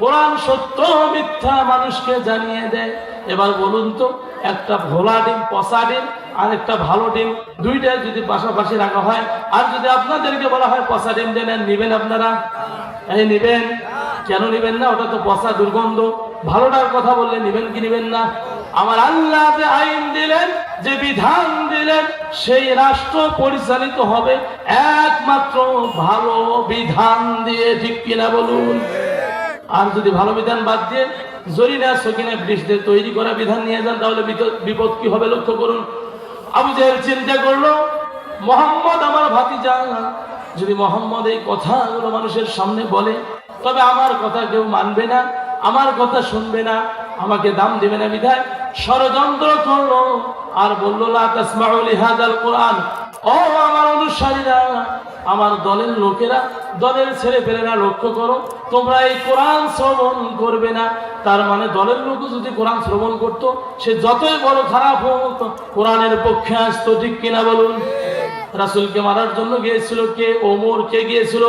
কোরআন সত্য মিথ্যা মানুষকে জানিয়ে দেয়। এবার বলুন তো, একটা ভোলা ডিম, পচা ডিম আর একটা ভালো ডিম, দুইটা যদি পাশাপাশি রাখা হয়, আর যদি আপনাদেরকে বলা হয় পচা ডিম দেন, নিবেন আপনারা? এই নিবেন? কেন নিবেন না? ওটা তো পচা, দুর্গন্ধ। ভালোটার কথা বললে নিবেন কি নিবেন না? আমার আল্লাহ যে আইন দিলেন, যে বিধান দিলেন, সেই রাষ্ট্র পরিচালিত হবে একমাত্র ভালো বিধান দিয়ে, ঠিক কিনা বলুন? আর যদি ভালো বিধান বাদ দিয়ে জরিনা সকিনা ব্রিটিশ দিয়ে তৈরি করা বিধান নিয়ে যান, তাহলে বিপদ কি হবে লক্ষ্য করুন। আবু জাহেল চিন্তা করলো, মোহাম্মদ আমার ভাতিজা, যদি মোহাম্মদ এই কথাগুলো মানুষের সামনে বলে, তবে আমার কথা কেউ মানবে না, আমার কথা শুনবে না, আমাকে দাম দিবে না। বিধায় ষড়যন্ত্র করলো আর বললো, লা তাসমাউ লিহাযাল কুরআন, ও আমার অনুসারীরা, আমার দলের লোকেরা, দলের ছেলেপেলেরা, লক্ষ্য করো, তোমরা এই কোরআন শ্রবণ করবে না। তার মানে দলের লোক যদি কোরআন শ্রবণ করতো, সে যতই বড় খারাপ হোক, কোরআনের পক্ষে আসতো, ঠিক কিনা বলুন? রাসূলকে মারার জন্য গিয়েছিল কে? ওমর। কে গিয়েছিল?